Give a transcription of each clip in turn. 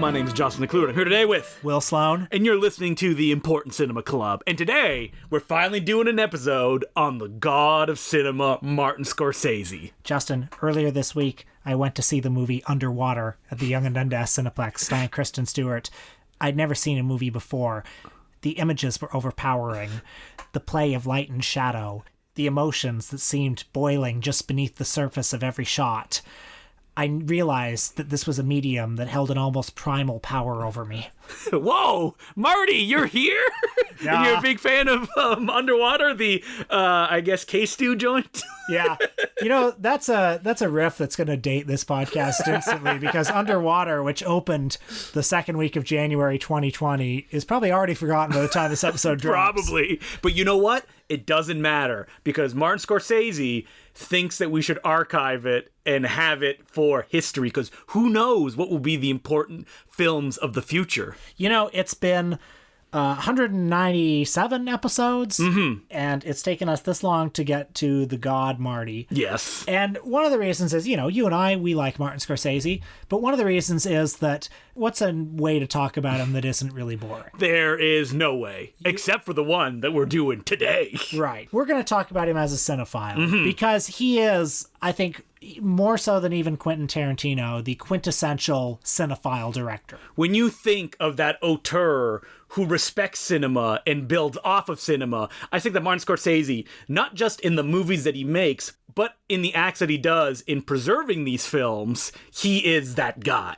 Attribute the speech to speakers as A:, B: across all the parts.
A: My name is Justin McClure. I'm here today with
B: Will Sloan.
A: And you're listening to the Important Cinema Club. And today, we're finally doing an episode on the god of cinema, Martin Scorsese.
B: Justin, earlier this week, I went to see the movie Underwater at the Young and Dundas Cineplex, starring Kristen Stewart. I'd never seen a movie before. The images were overpowering. The play of light and shadow. The emotions that seemed boiling just beneath the surface of every shot. I realized that this was a medium that held an almost primal power over me.
A: Whoa, Marty, you're here?
B: Yeah.
A: And you're a big fan of Underwater, the, I guess, K-Stew joint?
B: Yeah. You know, that's a riff that's going to date this podcast instantly, because Underwater, which opened the second week of January 2020, is probably already forgotten by the time this episode drops.
A: Probably. But you know what? It doesn't matter, because Martin Scorsese thinks that we should archive it and have it for history, because who knows what will be the important films of the future.
B: You know, it's been 197 episodes, and it's taken us this long to get to the god Marty.
A: Yes.
B: And one of the reasons is, you know, you and I, we like Martin Scorsese, but one of the reasons is that what's a way to talk about him that isn't really boring?
A: There is no way, except for the one that we're doing today.
B: Right. We're going to talk about him as a cinephile, because he is, I think, more so than even Quentin Tarantino, the quintessential cinephile director.
A: When you think of that auteur who respects cinema and builds off of cinema, I think that Martin Scorsese, not just in the movies that he makes, but in the acts that he does in preserving these films, he is that guy.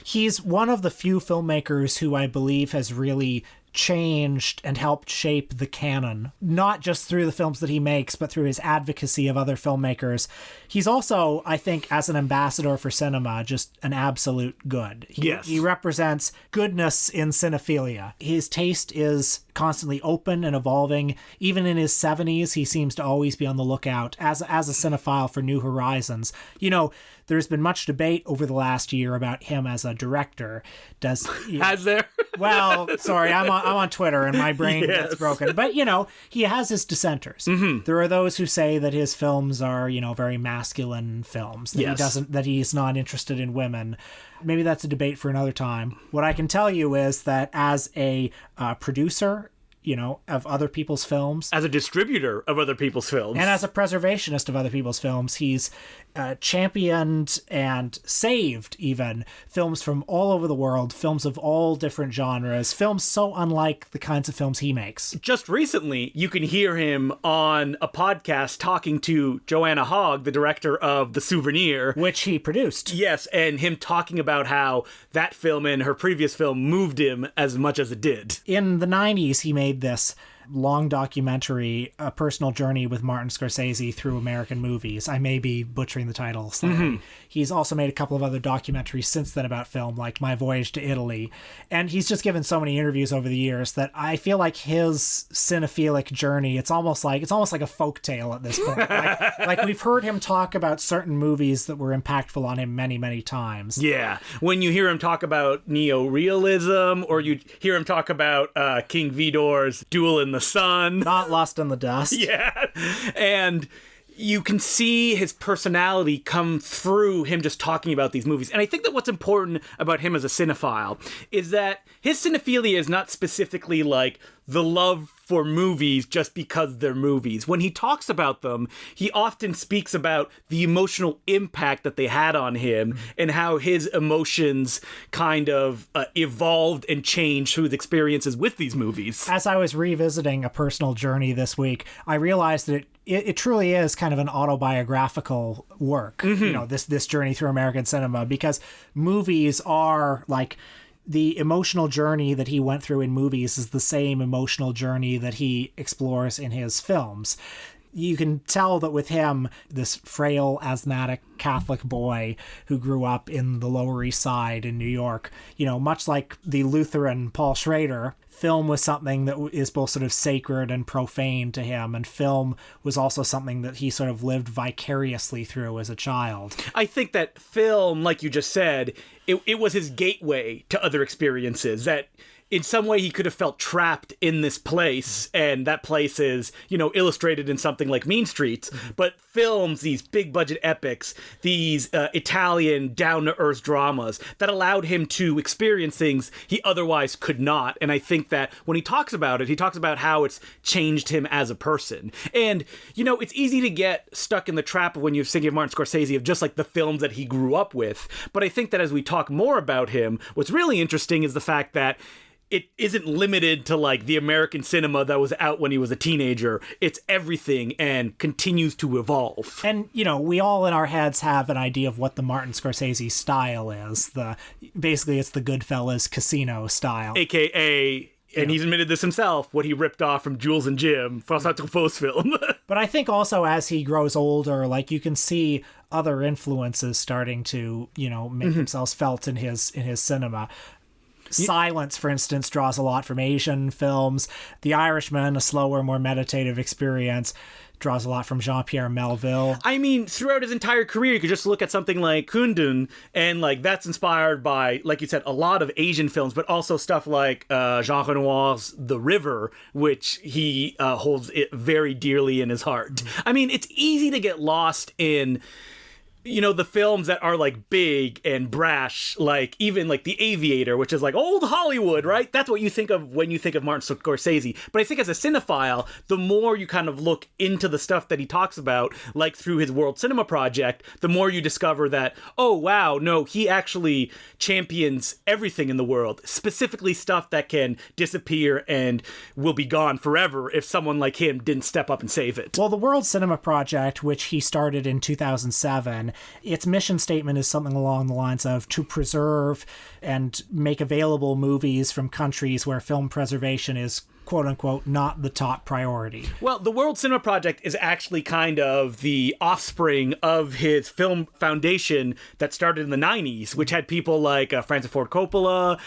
B: He's one of the few filmmakers who I believe has really changed and helped shape the canon, not just through the films that he makes, but through his advocacy of other filmmakers. He's also, I think, as an ambassador for cinema, just an absolute good. He represents goodness in cinephilia. His taste is constantly open and evolving. Even in his 70s, he seems to always be on the lookout as a cinephile for new horizons. You know, there's been much debate over the last year about him as a director.
A: Has there?
B: Well, sorry, I'm on Twitter and my brain gets broken. But, you know, he has his dissenters. There are those who say that his films are, you know, very masculine films, that he's not interested in women. Maybe that's a debate for another time. What I can tell you is that as a producer, you know, of other people's films,
A: as a distributor of other people's films,
B: and as a preservationist of other people's films, he's championed and saved even films from all over the world, films of all different genres, films so unlike the kinds of films he makes.
A: Just recently, you can hear him on a podcast talking to Joanna Hogg, the director of The Souvenir,
B: which he produced.
A: Yes, and him talking about how that film and her previous film moved him as much as it did.
B: In the 90s, he made this long documentary, A Personal Journey with Martin Scorsese Through American Movies. I may be butchering the title slightly. He's also made a couple of other documentaries since then about film, like My Voyage to Italy. And he's just given so many interviews over the years that I feel like his cinephilic journey, it's almost like a folktale at this point. like we've heard him talk about certain movies that were impactful on him many, many times.
A: Yeah. When you hear him talk about neo-realism, or you hear him talk about King Vidor's Duel in the Sun.
B: Not Lost in the Dust.
A: Yeah. And you can see his personality come through him just talking about these movies. And I think that what's important about him as a cinephile is that his cinephilia is not specifically like the love for movies just because they're movies. When he talks about them, he often speaks about the emotional impact that they had on him and how his emotions kind of evolved and changed through the experiences with these movies.
B: As I was revisiting A Personal Journey this week, I realized that it truly is kind of an autobiographical work, you know, this journey through American cinema, because movies are like, the emotional journey that he went through in movies is the same emotional journey that he explores in his films. You can tell that with him, this frail, asthmatic Catholic boy who grew up in the Lower East Side in New York, you know, much like the Lutheran Paul Schrader, film was something that is both sort of sacred and profane to him, and film was also something that he sort of lived vicariously through as a child.
A: I think that film, like you just said, it was his gateway to other experiences, that in some way he could have felt trapped in this place, and that place is, illustrated in something like Mean Streets, but films these big budget epics, these Italian down-to-earth dramas that allowed him to experience things he otherwise could not. And I think that when he talks about it, he talks about how it's changed him as a person. And, it's easy to get stuck in the trap of when you're thinking of Martin Scorsese of just like the films that he grew up with. But I think that as we talk more about him, what's really interesting is the fact that it isn't limited to like the American cinema that was out when he was a teenager. It's everything and continues to evolve.
B: And, we all in our heads have an idea of what the Martin Scorsese style is. Basically, it's the Goodfellas Casino style.
A: AKA, and he's admitted this himself, what he ripped off from Jules and Jim, François Truffaut's film.
B: But I think also as he grows older, like you can see other influences starting to, make themselves felt in his cinema. Silence, for instance, draws a lot from Asian films. The Irishman, a slower, more meditative experience, draws a lot from Jean-Pierre Melville. I
A: mean, throughout his entire career, you could just look at something like Kundun, and like that's inspired by, like you said, a lot of Asian films, but also stuff like Jean Renoir's The River, which he holds it very dearly in his heart. I mean, it's easy to get lost in the films that are like big and brash, like even like The Aviator, which is like old Hollywood, right? That's what you think of when you think of Martin Scorsese. But I think as a cinephile, the more you kind of look into the stuff that he talks about, like through his World Cinema Project, the more you discover that, oh wow, no, he actually champions everything in the world, specifically stuff that can disappear and will be gone forever if someone like him didn't step up and save it.
B: Well, the World Cinema Project, which he started in 2007, its mission statement is something along the lines of to preserve and make available movies from countries where film preservation is quote-unquote not the top priority.
A: Well, the World Cinema Project is actually kind of the offspring of his film foundation that started in the 90s, which had people like Francis Ford Coppola,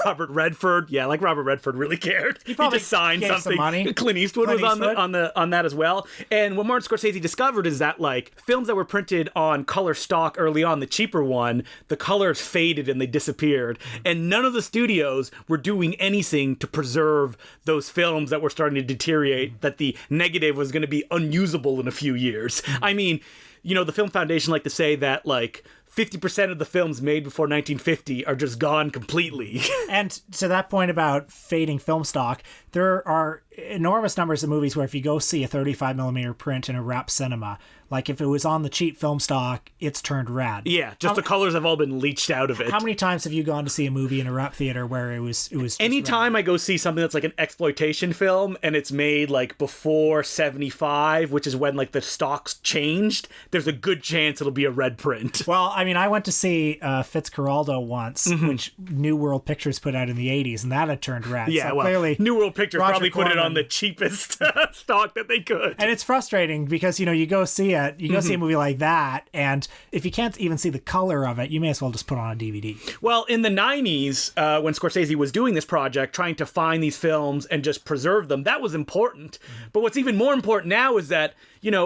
A: Robert Redford. Yeah, like Robert Redford really cared. He just signed something.
B: Some money.
A: Clint Eastwood was on that as well. And what Martin Scorsese discovered is that like films that were printed on color stock early on, the cheaper one, the colors faded and they disappeared. And none of the studios were doing anything to preserve those films that were starting to deteriorate, that the negative was going to be unusable in a few years. I mean, the Film Foundation like to say that like 50% of the films made before 1950 are just gone completely.
B: And to that point about fading film stock, there are enormous numbers of movies where if you go see a 35mm print in a rep cinema, like if it was on the cheap film stock, it's turned red.
A: Yeah, just the colors have all been leached out of it.
B: How many times have you gone to see a movie in a rep theater where it was
A: anytime red? I go see something that's like an exploitation film and it's made like before 75, which is when like the stocks changed, there's a good chance it'll be a red print.
B: Well, I mean, I went to see Fitzcarraldo once, which New World Pictures put out in the 80s, and that had turned red.
A: Yeah,
B: so
A: well,
B: clearly
A: New World Pictures probably put it on the cheapest stock that they could.
B: And it's frustrating because, you go see it, you go see a movie like that, and if you can't even see the color of it, you may as well just put it on a DVD.
A: Well, in the 90s, when Scorsese was doing this project, trying to find these films and just preserve them, that was important. But what's even more important now is that,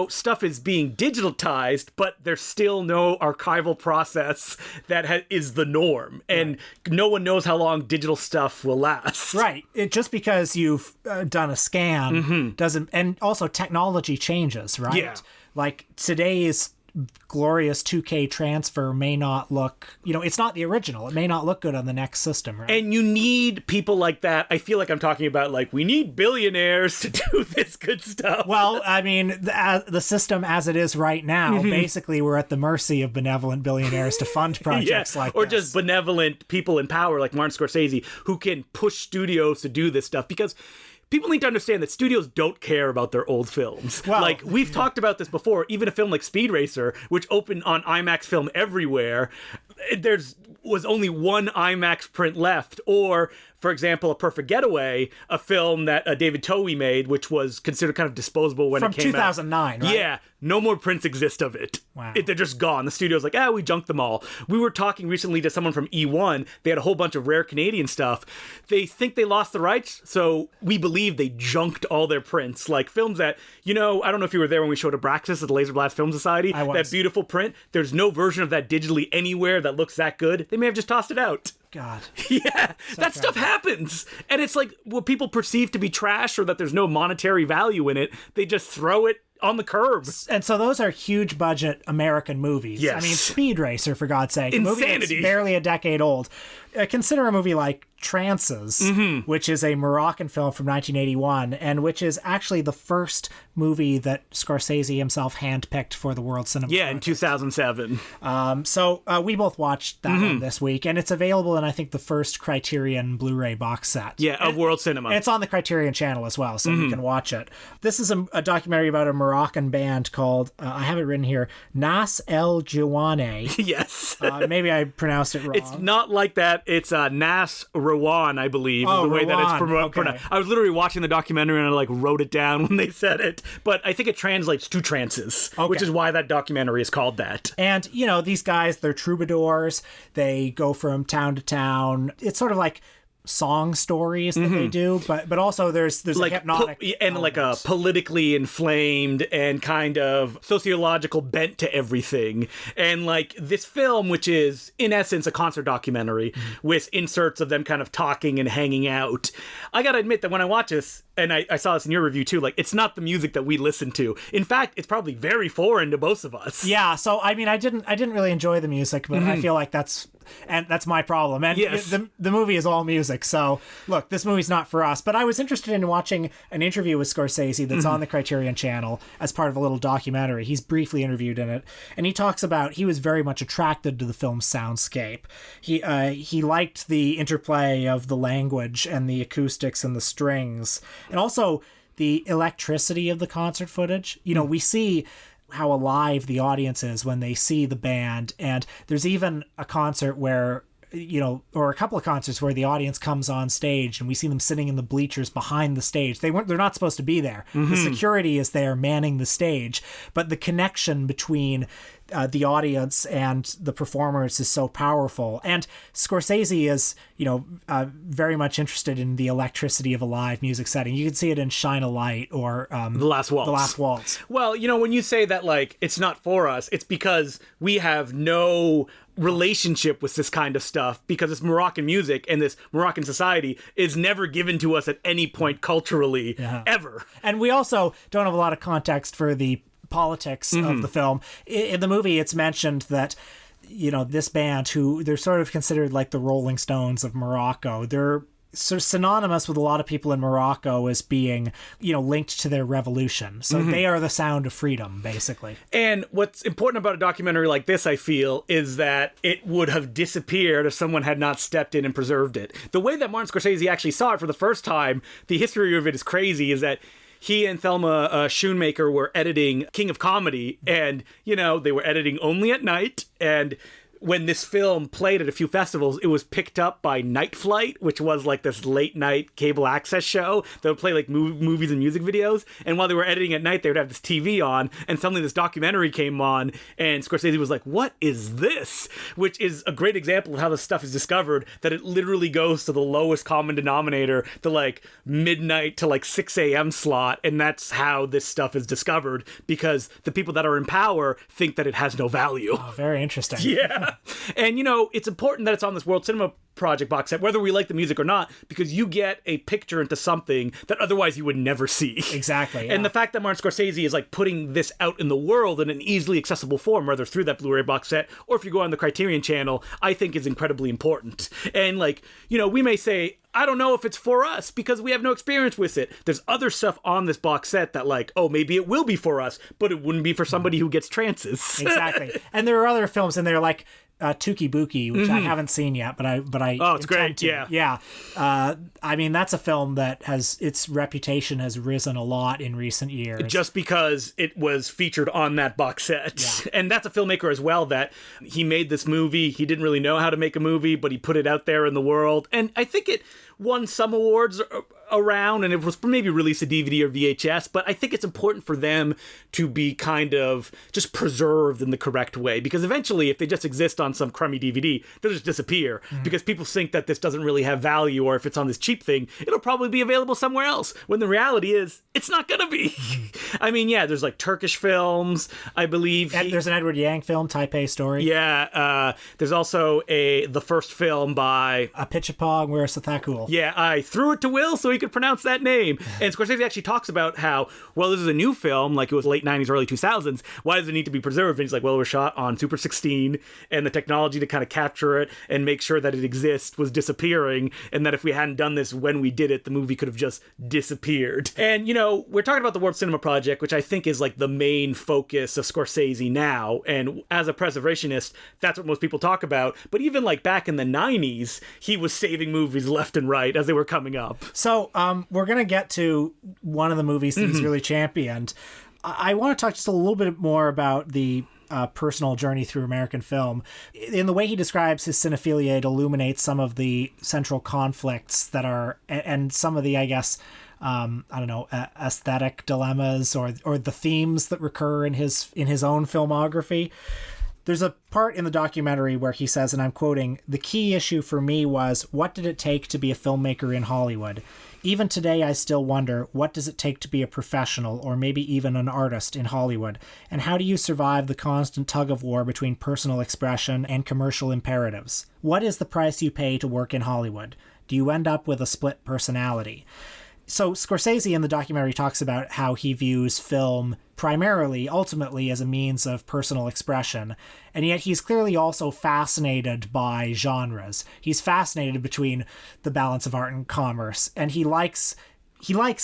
A: stuff is being digitalized, but there's still no archival process that is the norm. And no one knows how long digital stuff will last.
B: Right. Just because you've done a scan doesn't... And also technology changes, right?
A: Yeah.
B: Like today's glorious 2K transfer may not look, it's not the original. It may not look good on the next system, right?
A: And you need people like that. I feel like I'm talking about like, we need billionaires to do this good stuff.
B: Well, I mean, the system as it is right now, basically we're at the mercy of benevolent billionaires to fund projects like
A: or
B: this.
A: Just benevolent people in power like Martin Scorsese who can push studios to do this stuff, because people need to understand that studios don't care about their old films. Well, like, we've talked about this before. Even a film like Speed Racer, which opened on IMAX film everywhere, was only one IMAX print left. Or, for example, A Perfect Getaway, a film that David Towie made, which was considered kind of disposable when it came out.
B: From 2009, right?
A: Yeah. No more prints exist of it.
B: Wow.
A: They're just gone. The studio's like, we junked them all. We were talking recently to someone from E1. They had a whole bunch of rare Canadian stuff. They think they lost the rights, so we believe they junked all their prints. Like films that, I don't know if you were there when we showed Abraxas at the Laser Blast Film Society.
B: I was.
A: That beautiful print. There's no version of that digitally anywhere that looks that good. They may have just tossed it out.
B: God.
A: Yeah, that stuff happens. And it's like what people perceive to be trash or that there's no monetary value in it, they just throw it on the curb.
B: And so those are huge budget American movies.
A: Yes.
B: I mean, Speed Racer, for God's sake.
A: Insanity.
B: A movie that's barely a decade old. Consider a movie like Trances, which is a Moroccan film from 1981, and which is actually the first movie that Scorsese himself handpicked for the World Cinema.
A: Yeah, in 2007.
B: So we both watched that one this week, and it's available in, I think, the first Criterion Blu-ray box set.
A: Yeah, of World Cinema.
B: And it's on the Criterion channel as well, so you can watch it. This is a documentary about a Moroccan band called, I have it written here, Nas El Jouane.
A: Yes.
B: Maybe I pronounced it wrong.
A: It's not like that. It's Nas Rawan, I believe,
B: Oh,
A: the way that it's
B: Rawan,
A: pronounced.
B: okay.
A: I was literally watching the documentary and I like wrote it down when they said it. But I think it translates to trances, which is why that documentary is called that.
B: And, you know, these guys, they're troubadours. They go from town to town. It's sort of like song stories that they do, but also there's
A: Like
B: a hypnotic
A: and like a politically inflamed and kind of sociological bent to everything. And like this film, which is in essence a concert documentary with inserts of them kind of talking and hanging out. I gotta admit that when I watch this, and I saw this in your review too, like it's not the music that we listen to. In fact, it's probably very foreign to both of us.
B: Yeah, so I mean, I didn't really enjoy the music, but I feel like that's my problem. And
A: Yes.
B: the movie is all music, so look, this movie's not for us. But I was interested in watching an interview with Scorsese that's on the Criterion channel as part of a little documentary. He's briefly interviewed in it, and he talks about he was very much attracted to the film's soundscape. He liked the interplay of the language and the acoustics and the strings, and also the electricity of the concert footage. You know, we see how alive the audience is when they see the band, and there's even a concert where, you know, or a couple of concerts where the audience comes on stage and we see them sitting in the bleachers behind the stage. They're not supposed to be there. The security is there manning the stage, but the connection between the audience and the performers is so powerful. And Scorsese is, you know, very much interested in the electricity of a live music setting. You can see it in Shine a Light or
A: The Last Waltz.
B: The Last Waltz.
A: Well, you know, when you say that, like, it's not for us, it's because we have no relationship with this kind of stuff, because this Moroccan music and this Moroccan society is never given to us at any point culturally, ever.
B: And we also don't have a lot of context for the politics of the film. In the movie, it's mentioned that, you know, this band, who they're sort of considered like the Rolling Stones of Morocco, they're sort of synonymous with a lot of people in Morocco as being, you know, linked to their revolution. So they are the sound of freedom, basically.
A: And what's important about a documentary like this, I feel, is that it would have disappeared if someone had not stepped in and preserved it. The way that Martin Scorsese actually saw it for the first time, the history of it is crazy, is that he and Thelma Schoonmaker were editing King of Comedy, and, you know, they were editing only at night, and when this film played at a few festivals, it was picked up by Night Flight, which was like this late night cable access show that would play like movies and music videos. And while they were editing at night, they would have this TV on, and suddenly this documentary came on, and Scorsese was like, "What is this?" Which is a great example of how this stuff is discovered, that it literally goes to the lowest common denominator, the like midnight to like 6 a.m. slot. And that's how this stuff is discovered, because the people that are in power think that it has no value.
B: Oh, very interesting.
A: Yeah. And, you know, it's important that it's on this World Cinema Project box set, whether we like the music or not, because you get a picture into something that otherwise you would never see.
B: Exactly. Yeah.
A: And the fact that Martin Scorsese is like putting this out in the world in an easily accessible form, whether through that Blu-ray box set or if you go on the Criterion channel, I think is incredibly important. And like, you know, we may say, I don't know if it's for us because we have no experience with it. There's other stuff on this box set that like, oh, maybe it will be for us, but it wouldn't be for somebody who gets trances.
B: Exactly. And there are other films in there like Tuki Buki, which I haven't seen yet, but I
A: Oh, it's great.
B: to.
A: Yeah.
B: I mean, that's a film that its reputation has risen a lot in recent years.
A: Just because it was featured on that box set.
B: Yeah.
A: And that's a filmmaker as well, that he made this movie. He didn't really know how to make a movie, but he put it out there in the world. And I think it won some awards around and it was maybe released a DVD or VHS, but I think it's important for them to be kind of just preserved in the correct way, because eventually if they just exist on some crummy DVD, they'll just disappear because people think that this doesn't really have value, or if it's on this cheap thing, it'll probably be available somewhere else, when the reality is it's not gonna be. I mean, yeah, there's like Turkish films, I believe.
B: There's an Edward Yang film, Taipei Story.
A: Yeah, there's also the first film by
B: Apichatpong Weerasethakul.
A: Yeah, I threw it to Will so he could pronounce that name. And Scorsese actually talks about how, well, this is a new film, like it was late 90s, early 2000s. Why does it need to be preserved? And he's like, well, it was shot on Super 16, and the technology to kind of capture it and make sure that it exists was disappearing, and that if we hadn't done this when we did it, the movie could have just disappeared. And, you know, we're talking about the Warp Cinema Project, which I think is like the main focus of Scorsese now. And as a preservationist, that's what most people talk about. But even like back in the 90s, he was saving movies left and right as they were coming up.
B: So we're going to get to one of the movies that he's really championed. I want to talk just a little bit more about the personal journey through American film. In the way he describes his cinephilia, it illuminates some of the central conflicts that are, and some of the, I guess, aesthetic dilemmas or the themes that recur in his own filmography. There's a part in the documentary where he says, and I'm quoting, "The key issue for me was, what did it take to be a filmmaker in Hollywood? Even today, I still wonder, what does it take to be a professional or maybe even an artist in Hollywood? And how do you survive the constant tug of war between personal expression and commercial imperatives? What is the price you pay to work in Hollywood? Do you end up with a split personality?" So Scorsese in the documentary talks about how he views film primarily, ultimately, as a means of personal expression. And yet he's clearly also fascinated by genres. He's fascinated between the balance of art and commerce. And he likes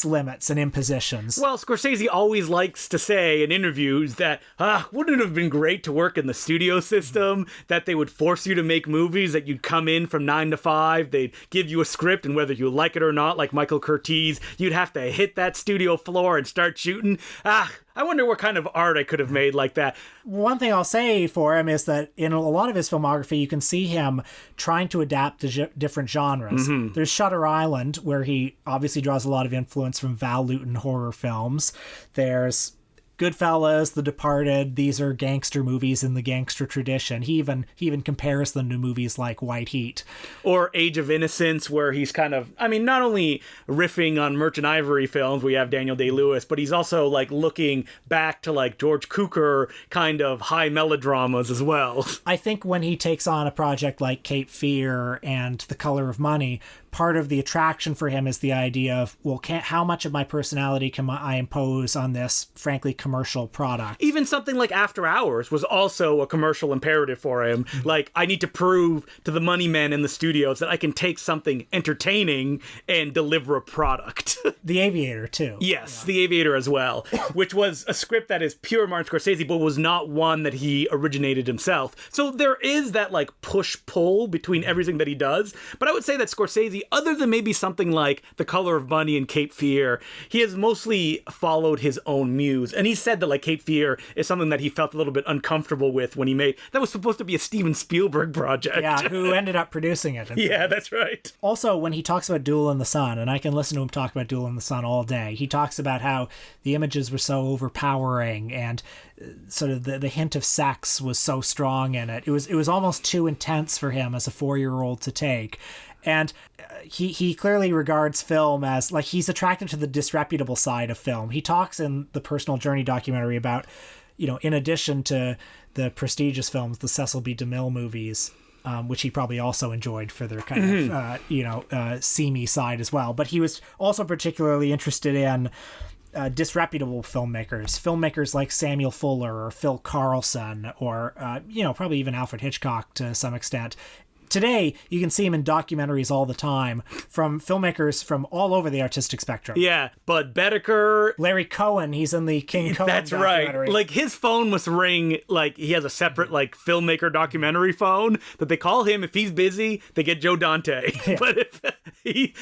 B: limits and impositions.
A: Well, Scorsese always likes to say in interviews that, wouldn't it have been great to work in the studio system, that they would force you to make movies, that you'd come in from 9 to 5, they'd give you a script, and whether you like it or not, like Michael Curtiz, you'd have to hit that studio floor and start shooting. I wonder what kind of art I could have made like that.
B: One thing I'll say for him is that in a lot of his filmography, you can see him trying to adapt to different genres. There's Shutter Island, where he obviously draws a lot of influence from Val Lewton horror films. There's Goodfellas, The Departed. These are gangster movies in the gangster tradition. He even compares them to movies like White Heat.
A: Or Age of Innocence, where he's kind of, I mean, not only riffing on Merchant Ivory films, we have Daniel Day-Lewis, but he's also like looking back to like George Cukor kind of high melodramas as well.
B: I think when he takes on a project like Cape Fear and The Color of Money, part of the attraction for him is the idea of, well, how much of my personality can I impose on this, frankly, commercial product?
A: Even something like After Hours was also a commercial imperative for him. Like, I need to prove to the money men in the studios that I can take something entertaining and deliver a product.
B: The Aviator, too.
A: Yes, yeah. The Aviator as well, which was a script that is pure Martin Scorsese, but was not one that he originated himself. So there is that, like, push-pull between everything that he does. But I would say that Scorsese, other than maybe something like The Color of Money and Cape Fear, he has mostly followed his own muse. And he said that like Cape Fear is something that he felt a little bit uncomfortable with when he made. That was supposed to be a Steven Spielberg project.
B: Yeah, who ended up producing it.
A: Yeah, that's right.
B: Also, when he talks about Duel in the Sun, and I can listen to him talk about Duel in the Sun all day, he talks about how the images were so overpowering and sort of the hint of sex was so strong in it. It was almost too intense for him as a 4-year-old to take. And he clearly regards film as, like, he's attracted to the disreputable side of film. He talks in the Personal Journey documentary about, you know, in addition to the prestigious films, the Cecil B. DeMille movies, which he probably also enjoyed for their kind of, seamy side as well. But he was also particularly interested in disreputable filmmakers like Samuel Fuller or Phil Carlson or, probably even Alfred Hitchcock to some extent. Today, you can see him in documentaries all the time from filmmakers from all over the artistic spectrum.
A: Yeah, Bud Bedecker.
B: Larry Cohen, he's in the King Cohen
A: That's
B: documentary.
A: Right. Like, his phone must ring, like, he has a separate, like, filmmaker documentary phone that they call him. If he's busy, they get Joe Dante. Yeah. But if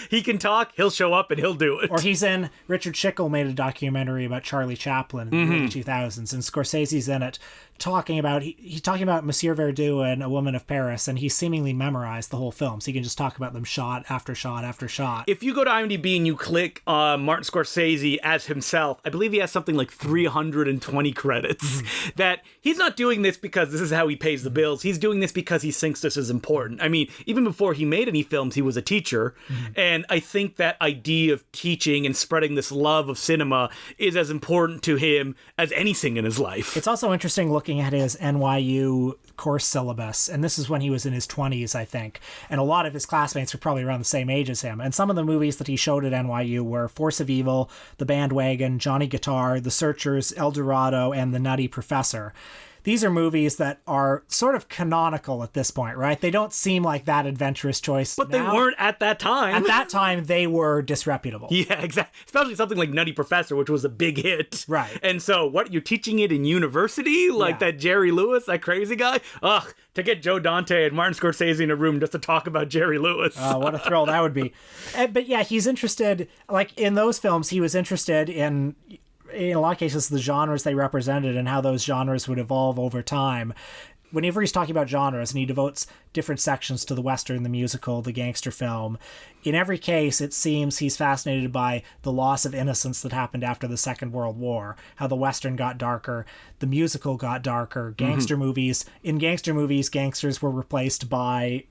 A: he can talk, he'll show up and he'll do it.
B: Or Richard Schickel made a documentary about Charlie Chaplin in the early 2000s, and Scorsese's in it talking about he's talking about Monsieur Verdoux and A Woman of Paris, and he seemingly memorized the whole film, so he can just talk about them shot after shot after shot.
A: If you go to IMDb and you click Martin Scorsese as himself, I believe he has something like 320 credits. That he's not doing this because this is how he pays the bills. He's doing this because he thinks this is important. I mean, even before he made any films, he was a teacher, and I think that idea of teaching and spreading this love of cinema is as important to him as anything in his life.
B: It's also interesting looking at his NYU course syllabus, and this is when he was in his 20s, I think, and a lot of his classmates were probably around the same age as him, and some of the movies that he showed at NYU were Force of Evil, The Bandwagon, Johnny Guitar, The Searchers, El Dorado, and The Nutty Professor. These are movies that are sort of canonical at this point, right? They don't seem like that adventurous choice
A: But
B: now.
A: they weren't at that time.
B: At that time, they were disreputable.
A: Yeah, exactly. Especially something like Nutty Professor, which was a big hit.
B: Right.
A: And so, what, you're teaching it in university? Like that Jerry Lewis, that crazy guy? Ugh, to get Joe Dante and Martin Scorsese in a room just to talk about Jerry Lewis.
B: What a thrill that would be. But yeah, he's interested, like in those films, he was interested in a lot of cases, the genres they represented and how those genres would evolve over time. Whenever he's talking about genres, and he devotes different sections to the Western, the musical, the gangster film, in every case, it seems he's fascinated by the loss of innocence that happened after the Second World War, how the Western got darker, the musical got darker, gangster movies. In gangster movies, gangsters were replaced by,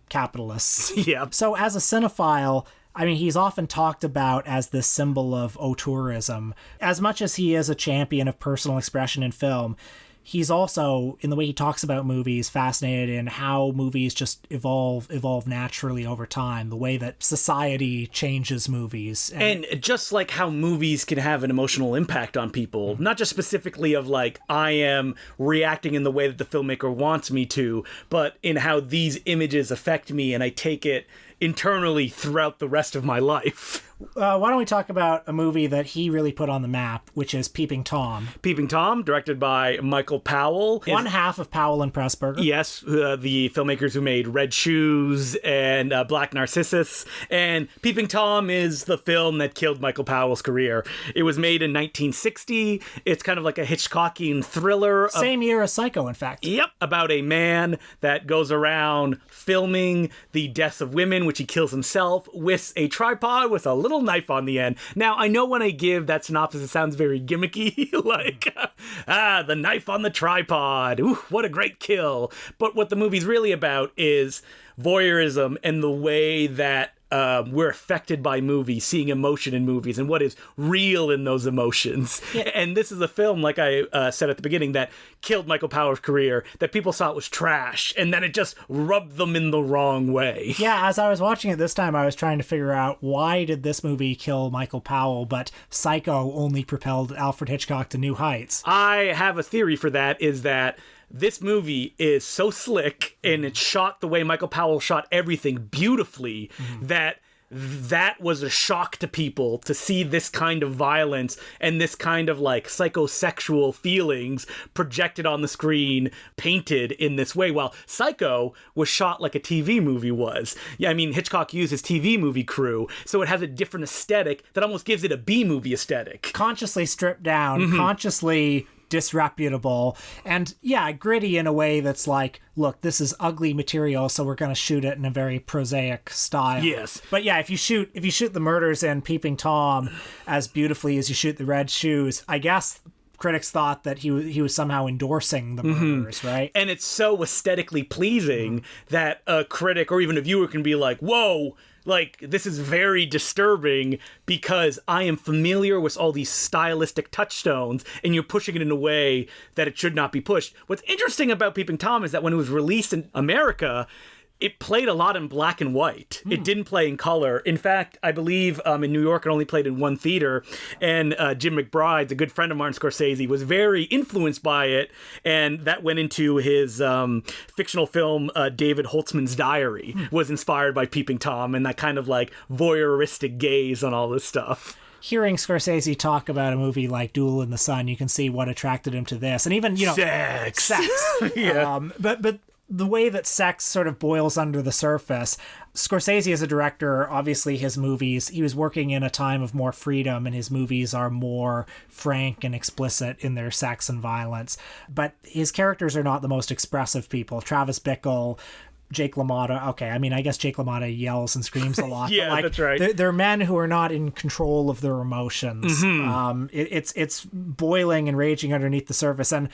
B: capitalists.
A: Yeah.
B: So as a cinephile, I mean, he's often talked about as this symbol of auteurism. As much as he is a champion of personal expression in film, he's also, in the way he talks about movies, fascinated in how movies just evolve naturally over time, the way that society changes movies.
A: And just like how movies can have an emotional impact on people, not just specifically of like, I am reacting in the way that the filmmaker wants me to, but in how these images affect me and I take it internally throughout the rest of my life.
B: Why don't we talk about a movie that he really put on the map, which is Peeping Tom.
A: Peeping Tom, directed by Michael Powell.
B: One half of Powell and Pressburger.
A: Yes, the filmmakers who made Red Shoes and Black Narcissus. And Peeping Tom is the film that killed Michael Powell's career. It was made in 1960. It's kind of like a Hitchcockian thriller.
B: Same year as Psycho, in fact.
A: Yep, about a man that goes around filming the deaths of women, which he kills himself with a tripod with a little knife on the end. Now, I know when I give that synopsis, it sounds very gimmicky, like, the knife on the tripod. Ooh, what a great kill. But what the movie's really about is voyeurism and the way that we're affected by movies, seeing emotion in movies, and what is real in those emotions. Yeah. And this is a film, like I said at the beginning, that killed Michael Powell's career, that people thought was trash, and then it just rubbed them in the wrong way.
B: Yeah, as I was watching it this time, I was trying to figure out, why did this movie kill Michael Powell, but Psycho only propelled Alfred Hitchcock to new heights?
A: I have a theory for that, is that this movie is so slick and it's shot the way Michael Powell shot everything beautifully that was a shock to people to see this kind of violence and this kind of like psychosexual feelings projected on the screen, painted in this way, while Psycho was shot like a TV movie was. Yeah, I mean, Hitchcock used his TV movie crew, so it has a different aesthetic that almost gives it a B-movie aesthetic.
B: Consciously stripped down, consciously disreputable, and gritty in a way that's like, look, this is ugly material, so we're going to shoot it in a very prosaic style.
A: Yes.
B: But yeah, if you shoot the murders in Peeping Tom as beautifully as you shoot the Red Shoes, I guess critics thought that he was somehow endorsing the murders, right?
A: And it's so aesthetically pleasing that a critic or even a viewer can be like, whoa, like, this is very disturbing because I am familiar with all these stylistic touchstones and you're pushing it in a way that it should not be pushed. What's interesting about Peeping Tom is that when it was released in America, it played a lot in black and white. It didn't play in color. In fact, I believe in New York it only played in one theater. And Jim McBride, a good friend of Martin Scorsese, was very influenced by it. And that went into his fictional film, David Holtzman's Diary, was inspired by Peeping Tom and that kind of like voyeuristic gaze on all this stuff.
B: Hearing Scorsese talk about a movie like Duel in the Sun, you can see what attracted him to this. And even,
A: Sex.
B: Yeah. But the way that sex sort of boils under the surface. Scorsese as a director, obviously his movies, he was working in a time of more freedom, and his movies are more frank and explicit in their sex and violence. But his characters are not the most expressive people. Travis Bickle, Jake LaMotta. Okay, I mean, I guess Jake LaMotta yells and screams a lot.
A: Yeah,
B: but like,
A: that's right.
B: They're men who are not in control of their emotions. It's boiling and raging underneath the surface. And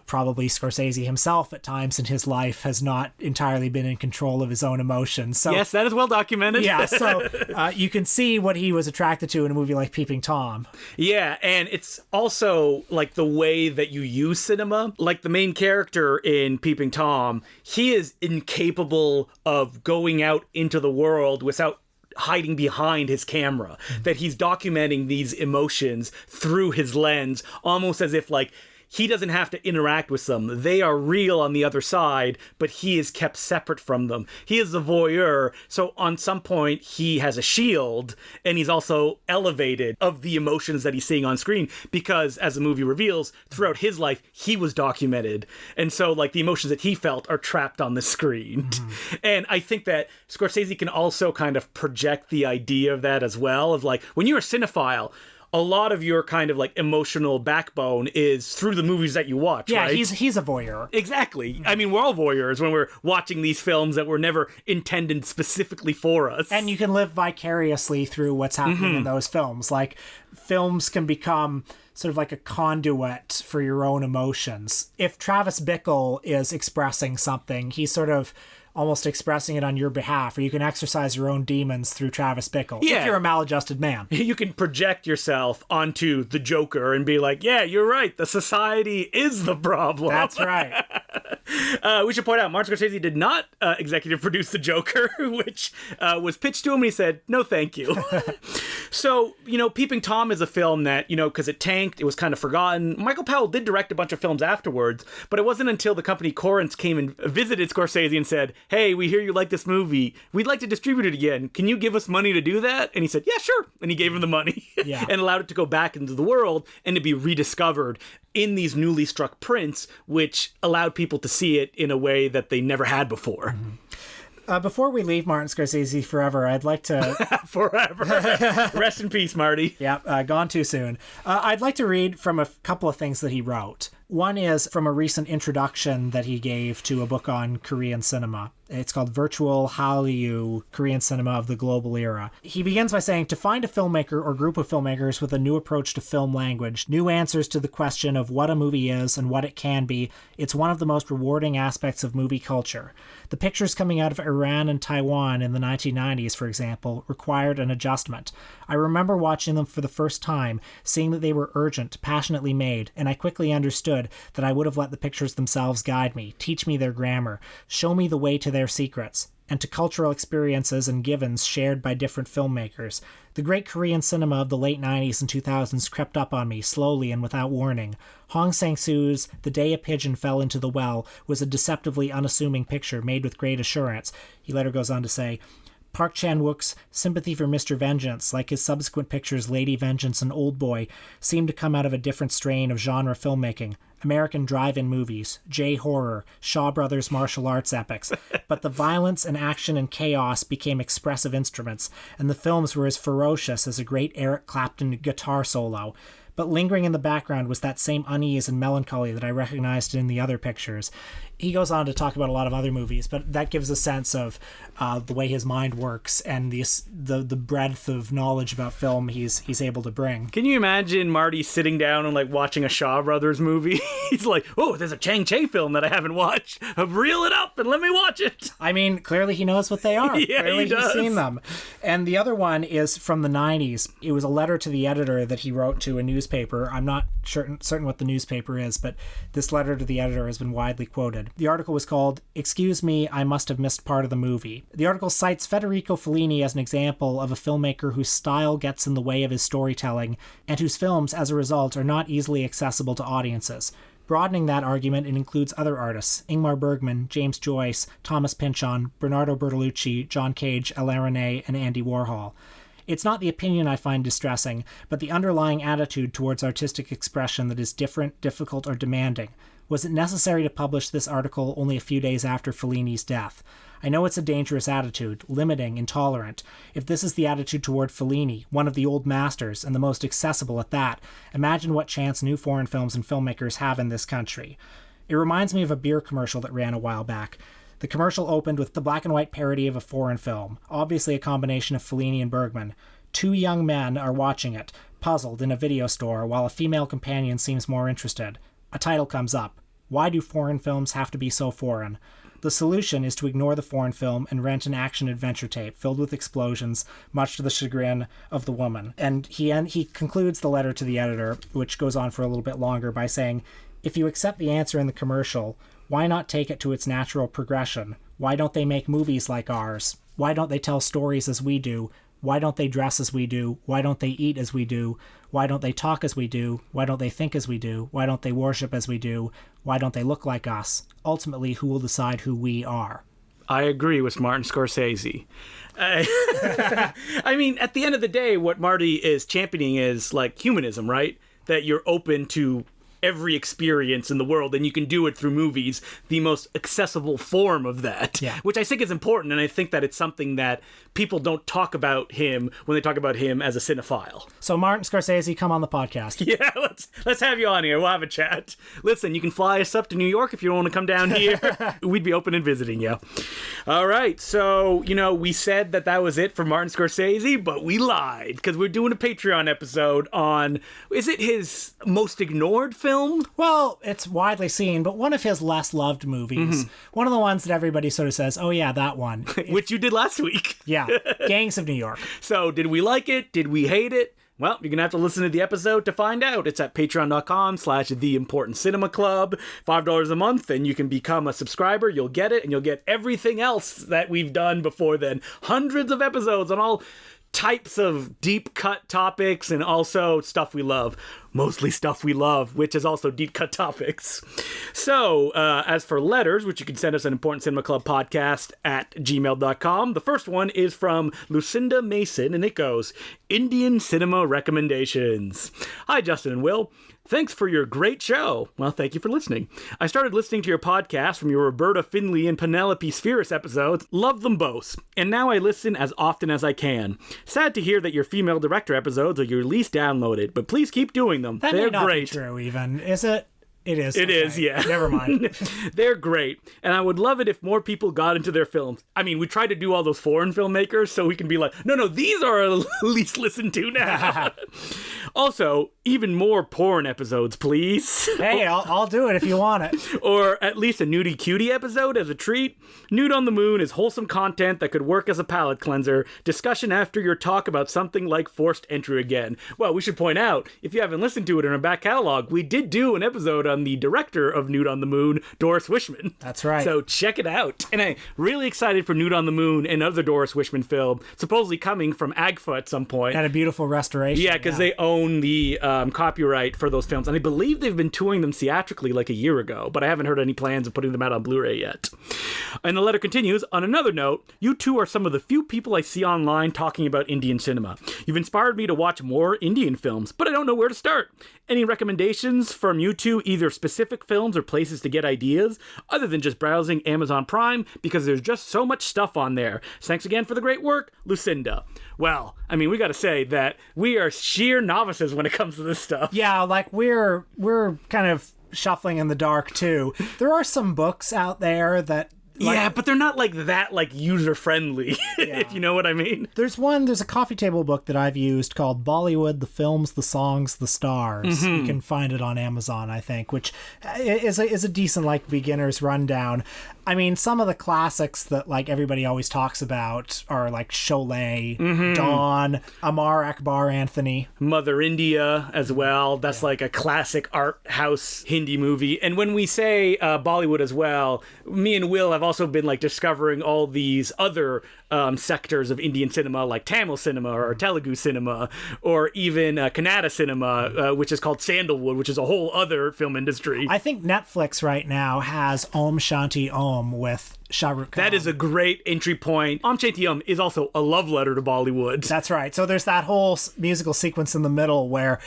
B: probably Scorsese himself at times in his life has not entirely been in control of his own emotions. So
A: yes, that is well documented.
B: Yeah, so you can see what he was attracted to in a movie like Peeping Tom.
A: Yeah, and it's also like the way that you use cinema. Like the main character in Peeping Tom, he is incapable of going out into the world without hiding behind his camera. That he's documenting these emotions through his lens, almost as if like he doesn't have to interact with them. They are real on the other side, but he is kept separate from them. He is a voyeur, so on some point he has a shield, and he's also elevated of the emotions that he's seeing on screen, because as the movie reveals, throughout his life, he was documented. And so like the emotions that he felt are trapped on the screen. And I think that Scorsese can also kind of project the idea of that as well, of like, when you're a cinephile, a lot of your kind of like emotional backbone is through the movies that you watch,
B: yeah,
A: right?
B: he's a voyeur.
A: Exactly. I mean, we're all voyeurs when we're watching these films that were never intended specifically for us.
B: And you can live vicariously through what's happening in those films. Like, films can become sort of like a conduit for your own emotions. If Travis Bickle is expressing something, he's sort of almost expressing it on your behalf, or you can exercise your own demons through Travis Bickle.
A: Yeah.
B: If you're a maladjusted man.
A: You can project yourself onto the Joker and be like, yeah, you're right, the society is the problem.
B: That's right.
A: We should point out, Martin Scorsese did not executive produce the Joker, which was pitched to him, and he said, no thank you. So, you know, Peeping Tom is a film that, you know, because it tanked, it was kind of forgotten. Michael Powell did direct a bunch of films afterwards, but it wasn't until the company Correns came and visited Scorsese and said, hey, we hear you like this movie. We'd like to distribute it again. Can you give us money to do that? And he said, yeah, sure. And he gave him the money and allowed it to go back into the world and to be rediscovered in these newly struck prints, which allowed people to see it in a way that they never had before.
B: Before we leave Martin Scorsese forever, I'd like to...
A: Forever. Rest in peace, Marty.
B: Yeah, gone too soon. I'd like to read from a couple of things that he wrote. One is from a recent introduction that he gave to a book on Korean cinema. It's called Virtual Hallyu, Korean Cinema of the Global Era. He begins by saying, to find a filmmaker or group of filmmakers with a new approach to film language, new answers to the question of what a movie is and what it can be, it's one of the most rewarding aspects of movie culture. The pictures coming out of Iran and Taiwan in the 1990s, for example, required an adjustment. I remember watching them for the first time, seeing that they were urgent, passionately made, and I quickly understood that I would have let the pictures themselves guide me, teach me their grammar, show me the way to their secrets, and to cultural experiences and givens shared by different filmmakers. The great Korean cinema of the late 90s and 2000s crept up on me, slowly and without warning. Hong Sang-soo's The Day a Pigeon Fell into the Well was a deceptively unassuming picture made with great assurance. He later goes on to say, Park Chan-wook's sympathy for Mr. Vengeance, like his subsequent pictures Lady Vengeance and Old Boy, seemed to come out of a different strain of genre filmmaking. American drive-in movies, J-horror, Shaw Brothers martial arts epics. But the violence and action and chaos became expressive instruments, and the films were as ferocious as a great Eric Clapton guitar solo. But lingering in the background was that same unease and melancholy that I recognized in the other pictures. He goes on to talk about a lot of other movies, but that gives a sense of the way his mind works and the breadth of knowledge about film he's able to bring.
A: Can you imagine Marty sitting down and like watching a Shaw Brothers movie? He's like, oh, there's a Chang Che film that I haven't watched. Reel it up and let me watch it.
B: I mean, clearly he knows what they are.
A: Yeah,
B: clearly
A: he does.
B: He's seen them. And the other one is from the 90s. It was a letter to the editor that he wrote to a newspaper. I'm not certain what the newspaper is, but this letter to the editor has been widely quoted. The article was called, Excuse Me, I Must Have Missed Part of the Movie. The article cites Federico Fellini as an example of a filmmaker whose style gets in the way of his storytelling, and whose films, as a result, are not easily accessible to audiences. Broadening that argument, it includes other artists, Ingmar Bergman, James Joyce, Thomas Pynchon, Bernardo Bertolucci, John Cage, Alain Resnais, and Andy Warhol. It's not the opinion I find distressing, but the underlying attitude towards artistic expression that is different, difficult, or demanding. Was it necessary to publish this article only a few days after Fellini's death? I know it's a dangerous attitude, limiting, intolerant. If this is the attitude toward Fellini, one of the old masters, and the most accessible at that, imagine what chance new foreign films and filmmakers have in this country. It reminds me of a beer commercial that ran a while back. The commercial opened with the black and white parody of a foreign film, obviously a combination of Fellini and Bergman. Two young men are watching it, puzzled, in a video store, while a female companion seems more interested. A title comes up. Why do foreign films have to be so foreign? The solution is to ignore the foreign film and rent an action-adventure tape filled with explosions, much to the chagrin of the woman. And he concludes the letter to the editor, which goes on for a little bit longer, by saying, if you accept the answer in the commercial, why not take it to its natural progression? Why don't they make movies like ours? Why don't they tell stories as we do? Why don't they dress as we do? Why don't they eat as we do? Why don't they talk as we do? Why don't they think as we do? Why don't they worship as we do? Why don't they look like us? Ultimately, who will decide who we are?
A: I agree with Martin Scorsese. I mean, at the end of the day, what Marty is championing is like humanism, right? That you're open to every experience in the world, and you can do it through movies, the most accessible form of that, which I think is important, and I think that it's something that people don't talk about him when they talk about him as a cinephile.
B: So Martin Scorsese, come on the podcast.
A: Yeah, let's have you on here. We'll have a chat. Listen, you can fly us up to New York if you don't want to come down here. We'd be open and visiting you. All right, so, we said that was it for Martin Scorsese, but we lied, because we're doing a Patreon episode on, is it his most ignored film?
B: Well, it's widely seen, but one of his less loved movies. One of the ones that everybody sort of says, oh yeah, that one.
A: Which you did last week.
B: Yeah, Gangs of New York.
A: So, did we like it? Did we hate it? Well, you're going to have to listen to the episode to find out. It's at patreon.com/The Important Cinema Club. $5 a month, and you can become a subscriber. You'll get it, and you'll get everything else that we've done before then. Hundreds of episodes on all types of deep cut topics and also stuff we love. Mostly stuff we love, which is also deep cut topics. So, as for letters, which you can send us at importantcinemaclubpodcast@gmail.com, the first one is from Lucinda Mason, and it goes, Indian Cinema Recommendations. Hi, Justin and Will. Thanks for your great show. Well, thank you for listening. I started listening to your podcast from your Roberta Findlay and Penelope Spheris episodes. Loved them both. And now I listen as often as I can. Sad to hear that your female director episodes are your least downloaded, but please keep doing them.
B: They're
A: may not
B: great. Be true, even. Is it? It is.
A: It is, yeah.
B: Never mind.
A: They're great. And I would love it if more people got into their films. I mean, we try to do all those foreign filmmakers so we can be like, no, these are at least listened to now. Also, even more porn episodes, please.
B: Hey, I'll do it if you want it.
A: Or at least a nudie cutie episode as a treat. Nude on the Moon is wholesome content that could work as a palate cleanser. Discussion after your talk about something like Forced Entry again. Well, we should point out, if you haven't listened to it in our back catalog, we did do an episode on the director of Nude on the Moon, Doris Wishman.
B: That's right.
A: So check it out. And I'm really excited for Nude on the Moon, another Doris Wishman film, supposedly coming from AGFA at some point.
B: And a beautiful restoration.
A: Yeah, because they own the copyright for those films. And I believe they've been touring them theatrically like a year ago, but I haven't heard any plans of putting them out on Blu-ray yet. And the letter continues, on another note, you two are some of the few people I see online talking about Indian cinema. You've inspired me to watch more Indian films, but I don't know where to start. Any recommendations from you two, either specific films or places to get ideas, other than just browsing Amazon Prime, because there's just so much stuff on there. Thanks again for the great work, Lucinda. Well, I mean, we got to say that we are sheer novices when it comes to this stuff.
B: Yeah, like we're kind of shuffling in the dark too. There are some books out there that
A: yeah, but they're not like that, like user-friendly, if you know what I mean.
B: There's a coffee table book that I've used called Bollywood, the Films, the Songs, the Stars. You can find it on Amazon, I think, which is a decent, like, beginner's rundown. I mean, some of the classics that, like, everybody always talks about are, like, Sholay, Dawn, Amar Akbar Anthony.
A: Mother India as well. That's like a classic art house Hindi movie. And when we say Bollywood as well, me and Will have also been, like, discovering all these other sectors of Indian cinema, like Tamil cinema or Telugu cinema, or even Kannada cinema, which is called Sandalwood, which is a whole other film industry.
B: I think Netflix right now has Om Shanti Om with Shah Rukh Khan.
A: That is a great entry point. Om Shanti Om is also a love letter to Bollywood.
B: That's right. So there's that whole musical sequence in the middle where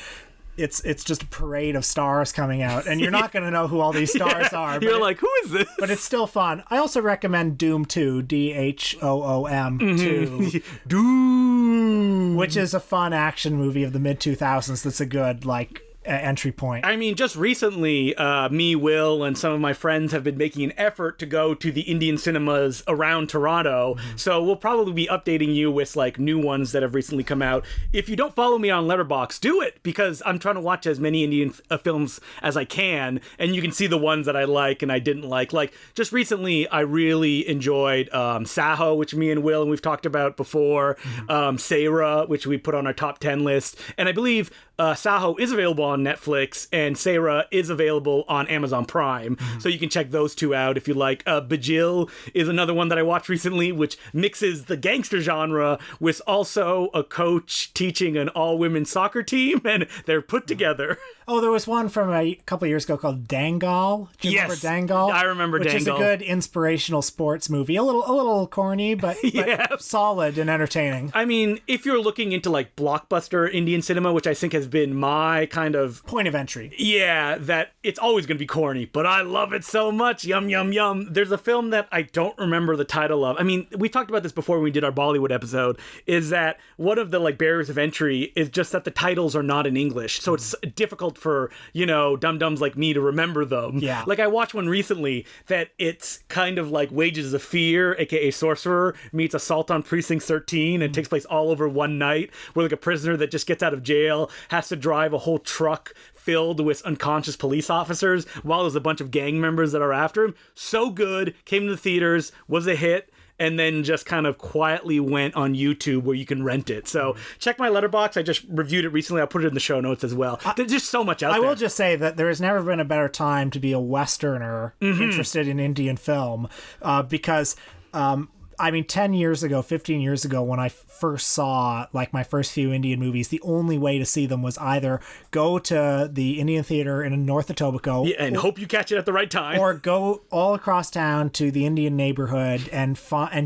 B: it's just a parade of stars coming out, and you're not going to know who all these stars are.
A: You're like, who is this?
B: But it's still fun. I also recommend Doom 2, DHOOM 2.
A: Doom!
B: Which is a fun action movie of the mid-2000s that's a good, entry point.
A: I mean, just recently, me, Will, and some of my friends have been making an effort to go to the Indian cinemas around Toronto. So we'll probably be updating you with new ones that have recently come out. If you don't follow me on Letterboxd, do it, because I'm trying to watch as many Indian films as I can, and you can see the ones that I like and I didn't like. Like just recently, I really enjoyed Saho, which me and Will and we've talked about before. Sarah, which we put on our top 10 list, and I believe Saho is available on Netflix, and Sarah is available on Amazon Prime. So you can check those two out if you like. Bajil is another one that I watched recently, which mixes the gangster genre with also a coach teaching an all-women soccer team, and they're put together.
B: Oh, there was one from a couple of years ago called Dangal. Do you remember Dangal?
A: I remember
B: Dangal. Which is a good inspirational sports movie. A little corny, but solid and entertaining.
A: I mean, if you're looking into blockbuster Indian cinema, which I think has been my kind of
B: point of entry.
A: Yeah, that it's always going to be corny, but I love it so much. Yum, yum, yum. There's a film that I don't remember the title of. I mean, we talked about this before when we did our Bollywood episode, is that one of the barriers of entry is just that the titles are not in English. So it's difficult for, dum-dums like me to remember them.
B: Yeah.
A: I watched one recently that it's kind of like Wages of Fear, aka Sorcerer, meets Assault on Precinct 13, and takes place all over one night, where a prisoner that just gets out of jail has to drive a whole truck filled with unconscious police officers while there's a bunch of gang members that are after him. So good, came to the theaters, was a hit, and then just kind of quietly went on YouTube where you can rent it. So check my Letterboxd. I just reviewed it recently. I'll put it in the show notes as well. There's just so much out there.
B: I will just say that there has never been a better time to be a Westerner interested in Indian film, because 10 years ago, 15 years ago, when I first saw my first few Indian movies, the only way to see them was either go to the Indian theater in North Etobicoke,
A: and hope you catch it at the right time,
B: or go all across town to the Indian neighborhood and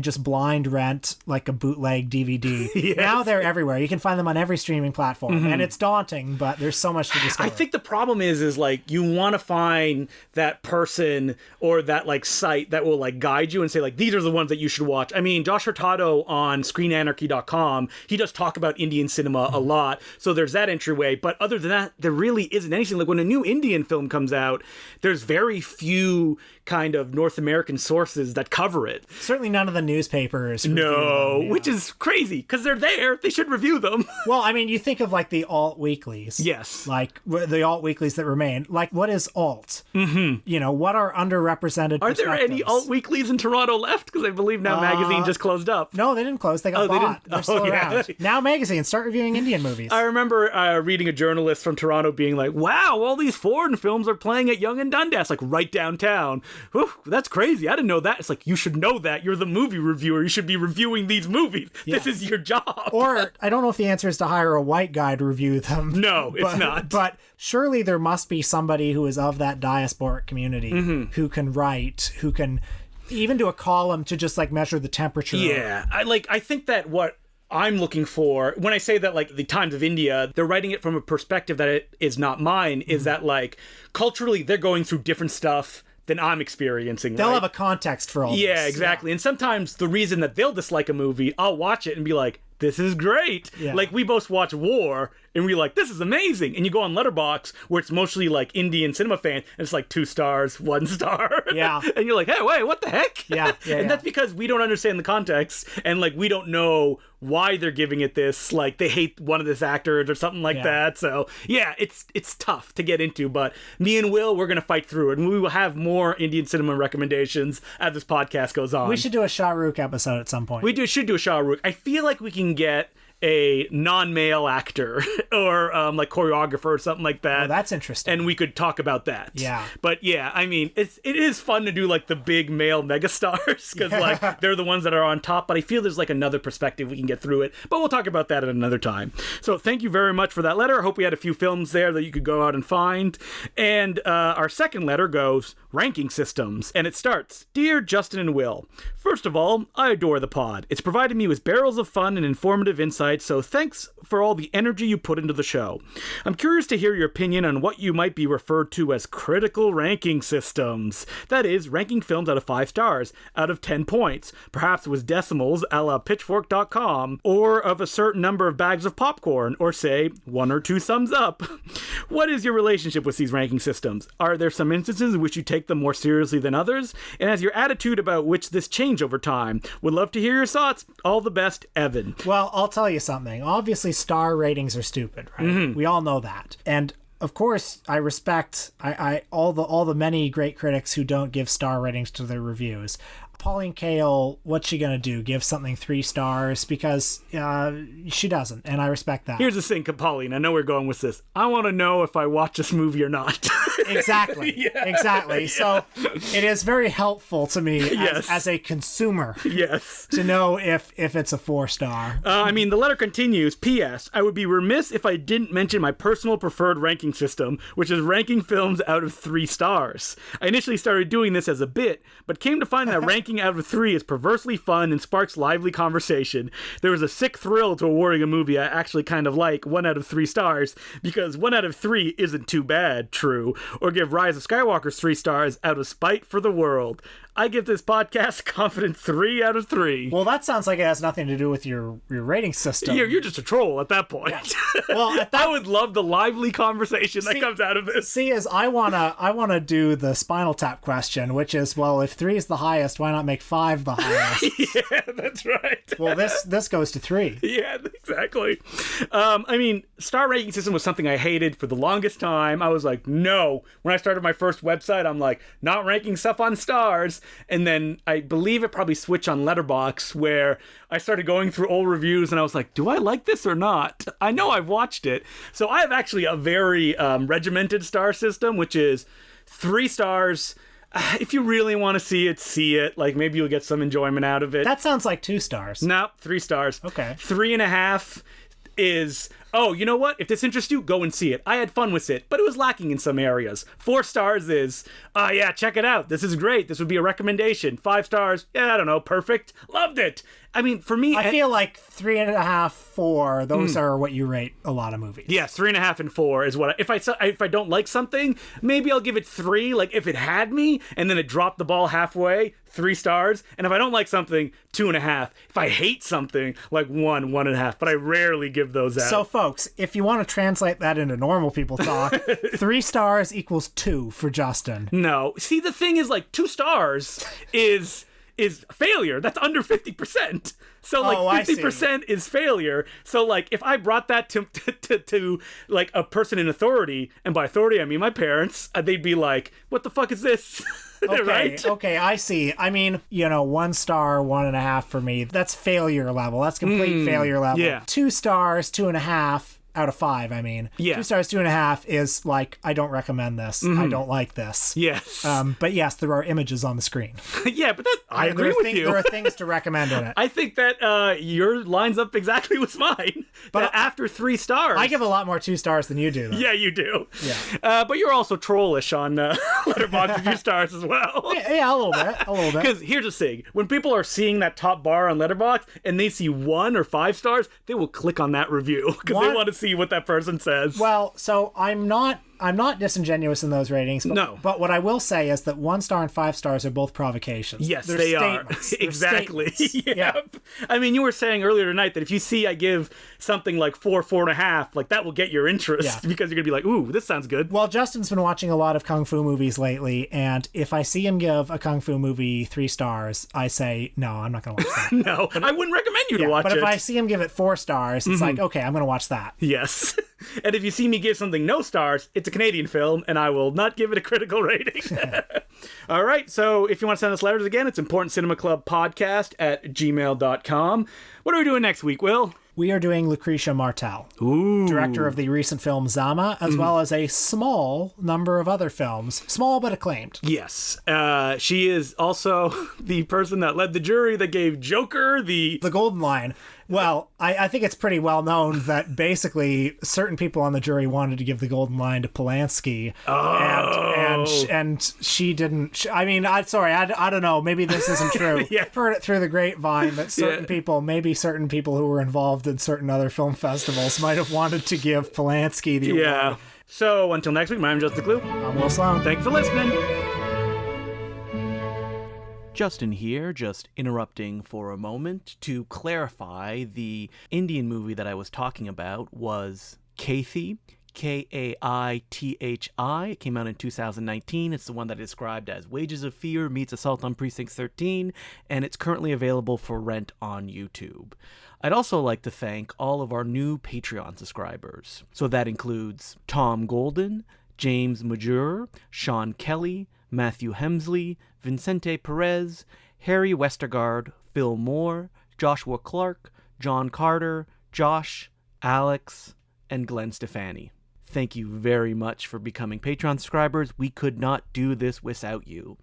B: just blind rent a bootleg DVD. Yes. Now they're everywhere. You can find them on every streaming platform, and it's daunting, but there's so much to discover.
A: I think the problem is you want to find that person or that site that will guide you and say these are the ones that you should watch. I mean, Josh Hurtado on ScreenAnarchy.com, he does talk about Indian cinema a lot, so there's that entryway. But other than that, there really isn't anything. When a new Indian film comes out, there's very few kind of North American sources that cover it.
B: Certainly none of the newspapers.
A: No, which is crazy, because they're there. They should review them.
B: Well, I mean, you think of the alt weeklies.
A: Yes.
B: The alt weeklies that remain. What is alt? What are underrepresented
A: Are there any alt weeklies in Toronto left? Because I believe Now Magazine just closed up.
B: No, they didn't close. They got bought. They're still around. Now Magazine, start reviewing Indian movies.
A: I remember reading a journalist from Toronto being wow, all these foreign films are playing at Yonge and Dundas, right downtown. Whew, that's crazy. I didn't know that. It's you should know that. You're the movie reviewer. You should be reviewing these movies. Yeah. This is your job.
B: Or, I don't know if the answer is to hire a white guy to review them.
A: No, it's not.
B: But surely there must be somebody who is of that diasporic community who can write, who can even do a column to just measure the temperature.
A: Yeah. I think that what I'm looking for when I say that the Times of India, they're writing it from a perspective that it is not mine, is that culturally they're going through different stuff than I'm experiencing.
B: They'll have a context for all this.
A: Yeah, exactly. Yeah. And sometimes the reason that they'll dislike a movie, I'll watch it and be this is great. Yeah. We both watch War and we're this is amazing. And you go on Letterboxd where it's mostly Indian cinema fan, and it's 2 stars, 1 star.
B: Yeah.
A: And you're hey, wait, what the heck?
B: Yeah.
A: And that's because we don't understand the context, and we don't know why they're giving it this, they hate one of this actors or something that. So yeah, it's tough to get into, but me and Will, we're gonna fight through it, and we will have more Indian cinema recommendations as this podcast goes on.
B: We should do a Shah Rukh episode at some point.
A: Should do a Shah Rukh. I feel we can get a non-male actor or choreographer or something like that.
B: Oh, that's interesting.
A: And we could talk about that.
B: Yeah.
A: But yeah, I mean, it is fun to do the big male megastars, because they're the ones that are on top. But I feel there's another perspective we can get through it. But we'll talk about that at another time. So thank you very much for that letter. I hope we had a few films there that you could go out and find. And our second letter goes ranking systems, and it starts, Dear Justin and Will, first of all, I adore the pod. It's provided me with barrels of fun and informative insight writes, so thanks for all the energy you put into the show. I'm curious to hear your opinion on what you might be referred to as critical ranking systems. That is, ranking films out of 5 stars, out of 10 points, perhaps with decimals a la pitchfork.com, or of a certain number of bags of popcorn, or say, 1 or 2 thumbs up. What is your relationship with these ranking systems? Are there some instances in which you take them more seriously than others? And has your attitude about which this change over time? Would love to hear your thoughts. All the best, Evan.
B: Well, I'll tell you something. Obviously, star ratings are stupid, right? We all know that. And of course, I respect all the many great critics who don't give star ratings to their reviews. Pauline Kael, what's she gonna do? Give something 3 stars? Because she doesn't, and I respect that.
A: Here's the thing, Pauline. I know we're going with this. I want to know if I watch this movie or not.
B: Exactly.
A: Yeah.
B: Exactly. So it is very helpful to me as a consumer.
A: Yes.
B: To know if it's a 4-star.
A: I mean, the letter continues. P.S. I would be remiss if I didn't mention my personal preferred ranking system, which is ranking films out of 3 stars. I initially started doing this as a bit, but came to find that ranking out of 3 is perversely fun and sparks lively conversation. There was a sick thrill to awarding a movie I actually kind of like 1 out of 3 stars, because 1 out of 3 isn't too bad, true, or give Rise of Skywalker's 3 stars out of spite for the world. I give this podcast a confident 3 out of 3.
B: Well, that sounds like it has nothing to do with your rating system.
A: You're just a troll at that point. Yeah. Well, I would love the lively conversation that comes out of this.
B: See, I wanna do the Spinal Tap question, which is, well, if 3 is the highest, why not make 5 the highest?
A: Yeah, that's right.
B: Well, this goes to 3.
A: Yeah, exactly. I mean, star rating system was something I hated for the longest time. I was like, no. When I started my first website, I'm like, not ranking stuff on stars. And then I believe it probably switched on Letterboxd, where I started going through old reviews and I was like, do I like this or not? I know I've watched it. So I have actually a very regimented star system, which is 3 stars. If you really want to see it, see it. Like, maybe you'll get some enjoyment out of it.
B: That sounds like 2 stars.
A: No, 3 stars.
B: Okay.
A: 3.5 is, oh, you know what? If this interests you, go and see it. I had fun with it, but it was lacking in some areas. 4 stars is, oh yeah, check it out. This is great. This would be a recommendation. 5 stars, yeah, I don't know, perfect. Loved it. I mean, for me,
B: I feel like 3.5, 4. Those are what you rate a lot of movies.
A: Yeah, 3.5 and 4 is what. If I don't like something, maybe I'll give it 3. Like if it had me, and then it dropped the ball halfway, 3 stars. And if I don't like something, 2.5. If I hate something, like 1, 1.5. But I rarely give those out.
B: So, folks, if you want to translate that into normal people talk, 3 stars equals 2 for Justin.
A: No, see, the thing is, like, 2 stars is failure. That's under 50%. So like 50% is failure. So like if I brought that to like a person in authority, and by authority I mean my parents, they'd be like, "What the fuck is this?"
B: Okay,
A: right?
B: Okay, I see. I mean, 1 star, 1.5 for me. That's failure level. That's complete failure level.
A: Yeah.
B: 2 stars, 2.5 out of 5. I mean,
A: yeah.
B: 2 stars, 2.5 is like, I don't recommend this. I don't like this.
A: Yes.
B: But yes, there are images on the screen.
A: Yeah, but I agree with you.
B: There are things to recommend in it.
A: I think that your lines up exactly with mine. But after 3 stars,
B: I give a lot more 2 stars than you do, though.
A: Yeah, you do.
B: Yeah.
A: But you're also trollish on Letterboxd with 2 stars as well.
B: Yeah, a little bit.
A: Because here's the thing: when people are seeing that top bar on Letterboxd and they see 1 or 5 stars, they will click on that review because they want to see what that person says.
B: Well, so I'm not disingenuous in those ratings. But,
A: no.
B: But what I will say is that 1 star and 5 stars are both provocations.
A: Yes,
B: They're
A: they
B: statements.
A: are. Exactly.
B: Yep.
A: Yeah. I mean, you were saying earlier tonight that if you see I give something like 4, 4.5, like that will get your interest because you're going to be like, ooh, this sounds good.
B: Well, Justin's been watching a lot of Kung Fu movies lately, and if I see him give a Kung Fu movie 3 stars, I say, no, I'm not going to watch that.
A: No, I wouldn't recommend you to watch it.
B: But if I see him give it 4 stars, it's like, okay, I'm going to watch that.
A: Yes. And if you see me give something no stars, it's a Canadian film, and I will not give it a critical rating. All right, so if you want to send us letters again, it's importantcinemaclubpodcast@gmail.com. What are we doing next week, Will?
B: We are doing Lucretia Martel,
A: Ooh.
B: Director of the recent film Zama, as well as a small number of other films. Small but acclaimed.
A: Yes. She is also the person that led the jury that gave Joker the
B: Golden Lion. Well, I think it's pretty well known that basically certain people on the jury wanted to give the Golden Lion to Polanski.
A: Oh.
B: and she didn't. I mean, I don't know. Maybe this isn't true.
A: Yeah.
B: I've heard it through the grapevine that certain people who were involved in certain other film festivals might have wanted to give Polanski the award.
A: Yeah. So until next week, my name's Justin Clue.
B: I'm Will Sloan.
A: Thanks for listening. Justin here, just interrupting for a moment to clarify the Indian movie that I was talking about was Kaithi, K-A-I-T-H-I. It came out in 2019. It's the one that I described as Wages of Fear meets Assault on Precinct 13, and it's currently available for rent on YouTube. I'd also like to thank all of our new Patreon subscribers. So that includes Tom Golden, James Majur, Sean Kelly, Matthew Hemsley, Vincente Perez, Harry Westergaard, Phil Moore, Joshua Clark, John Carter, Josh, Alex, and Glenn Stefani. Thank you very much for becoming Patreon subscribers. We could not do this without you.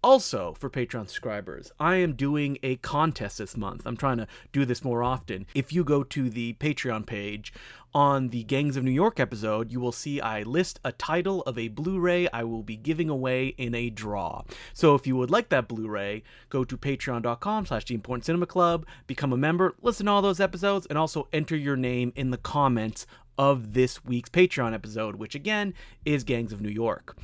A: Also, for Patreon subscribers, I am doing a contest this month. I'm trying to do this more often. If you go to the Patreon page on the Gangs of New York episode, you will see I list a title of a Blu-ray I will be giving away in a draw. So if you would like that Blu-ray, go to patreon.com/The Important Cinema Club, become a member, listen to all those episodes, and also enter your name in the comments of this week's Patreon episode, which again is Gangs of New York.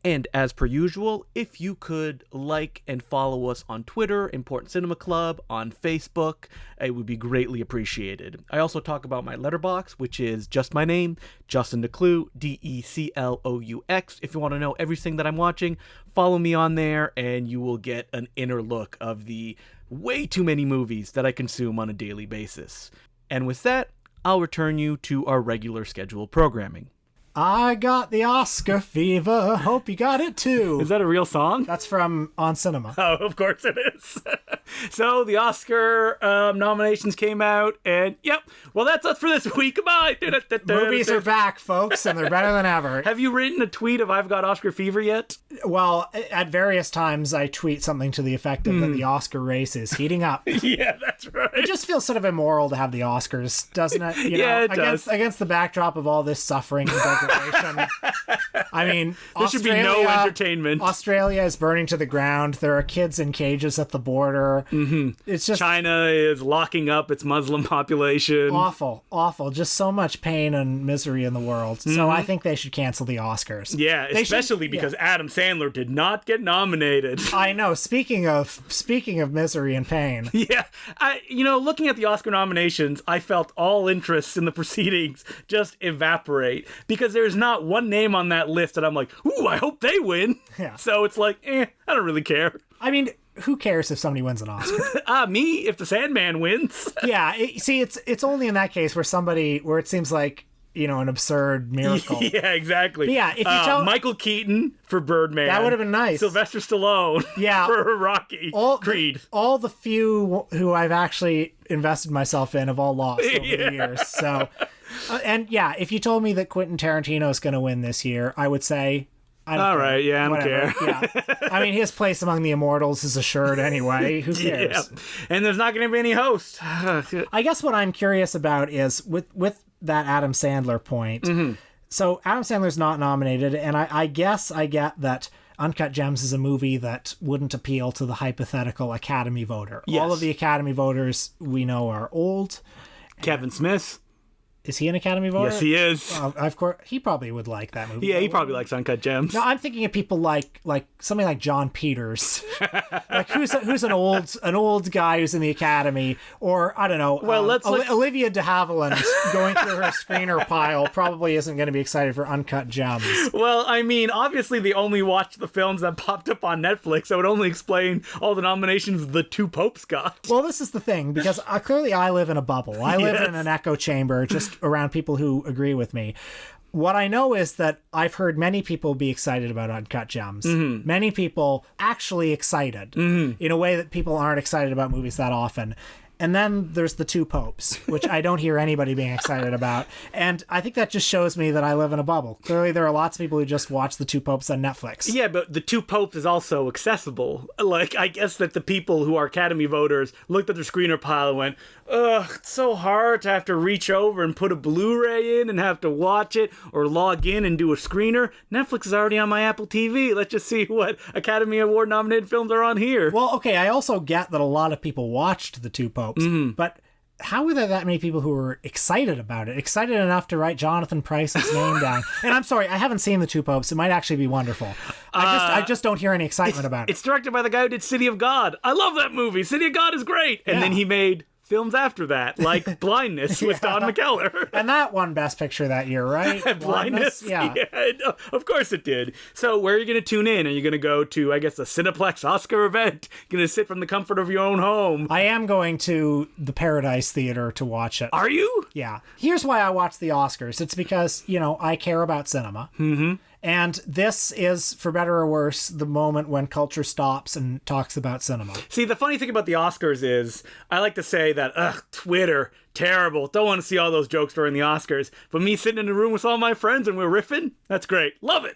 A: And as per usual, if you could like and follow us on Twitter, Important Cinema Club, on Facebook, it would be greatly appreciated. I also talk about my letterbox, which is just my name, Justin Decloux, D-E-C-L-O-U-X. If you want to know everything that I'm watching, follow me on there, and you will get an inner look of the way too many movies that I consume on a daily basis. And with that, I'll return you to our regular scheduled programming.
B: I got the Oscar fever. Hope you got it too.
A: Is that a real song?
B: That's from On Cinema.
A: Oh, of course it is. So the Oscar nominations came out, and yep. Well, that's us for this week. Goodbye.
B: Movies are back, folks, and they're better than ever.
A: Have you written a tweet of "I've got Oscar fever" yet?
B: Well, at various times I tweet something to the effect of that the Oscar race is heating up.
A: Yeah, that's right.
B: It just feels sort of immoral to have the Oscars, doesn't it? You know,
A: it does.
B: Against the backdrop of all this suffering and degradation. I mean,
A: there should be no entertainment.
B: Australia is burning to the ground. There are kids in cages at the border. Mm-hmm. It's just
A: China is locking up its Muslim population.
B: Awful. Just so much pain and misery in the world. Mm-hmm. So I think they should cancel the Oscars.
A: Yeah, especially because Adam Sandler did not get nominated.
B: I know. Speaking of misery and pain.
A: Yeah, looking at the Oscar nominations, I felt all interest in the proceedings just evaporate because there's not one name on that list that I'm like, ooh, I hope they win.
B: Yeah.
A: So it's like, I don't really care.
B: I mean, who cares if somebody wins an Oscar?
A: Me, if the Sandman wins.
B: Yeah, it's only in that case where it seems like, an absurd miracle.
A: Yeah, exactly.
B: But yeah, if you tell
A: Michael Keaton for Birdman.
B: That would have been nice.
A: Sylvester Stallone for Rocky. Creed.
B: All the few who I've actually invested myself in have all lost over the years. So, if you told me that Quentin Tarantino is going to win this year, I would say, I don't care.
A: Right, yeah, I don't care.
B: Yeah. I mean, his place among the immortals is assured anyway. Who cares?
A: Yeah. And there's not going to be any host.
B: I guess what I'm curious about is with that Adam Sandler point. Mm-hmm. So Adam Sandler's not nominated, and I guess I get that Uncut Gems is a movie that wouldn't appeal to the hypothetical Academy voter.
A: Yes.
B: All of the Academy voters we know are old.
A: Kevin Smith.
B: Is he an Academy voter?
A: Yes, he is.
B: Of course, he probably would like that movie.
A: Yeah, he probably likes Uncut Gems.
B: No, I'm thinking of people like somebody like John Peters, like who's an old guy who's in the Academy, or I don't know.
A: Well,
B: Olivia de Havilland going through her screener pile probably isn't going to be excited for Uncut Gems.
A: Well, I mean, obviously they only watched the films that popped up on Netflix. That would only explain all the nominations the two popes got.
B: Well, this is the thing, because clearly I live in a bubble. I live in an echo chamber, just around people who agree with me. What I know is that I've heard many people be excited about Uncut Gems. Mm-hmm. Many people actually excited in a way that people aren't excited about movies that often. And then there's The Two Popes, which I don't hear anybody being excited about. And I think that just shows me that I live in a bubble. Clearly, there are lots of people who just watch The Two Popes on Netflix.
A: Yeah, but The Two Popes is also accessible. Like, I guess that the people who are Academy voters looked at their screener pile and went, ugh, it's so hard to have to reach over and put a Blu-ray in and have to watch it or log in and do a screener. Netflix is already on my Apple TV. Let's just see what Academy Award nominated films are on here.
B: Well, okay, I also get that a lot of people watched The Two Popes, but how were there that many people who were excited about it? Excited enough to write Jonathan Pryce's name down? And I'm sorry, I haven't seen The Two Popes. It might actually be wonderful. I just don't hear any excitement about it.
A: It's directed by the guy who did City of God. I love that movie. City of God is great. And then he made films after that, like Blindness with Don McKellar.
B: And that won Best Picture that year, right?
A: Blindness?
B: Yeah.
A: Of course it did. So where are you going to tune in? Are you going to go to, I guess, a Cineplex Oscar event? You're going to sit from the comfort of your own home?
B: I am going to the Paradise Theater to watch it.
A: Are you?
B: Yeah. Here's why I watch the Oscars. It's because, I care about cinema. Mm-hmm. And this is, for better or worse, the moment when culture stops and talks about cinema.
A: See, the funny thing about the Oscars is, I like to say that, Twitter, terrible. Don't want to see all those jokes during the Oscars. But me sitting in a room with all my friends and we're riffing, that's great. Love it.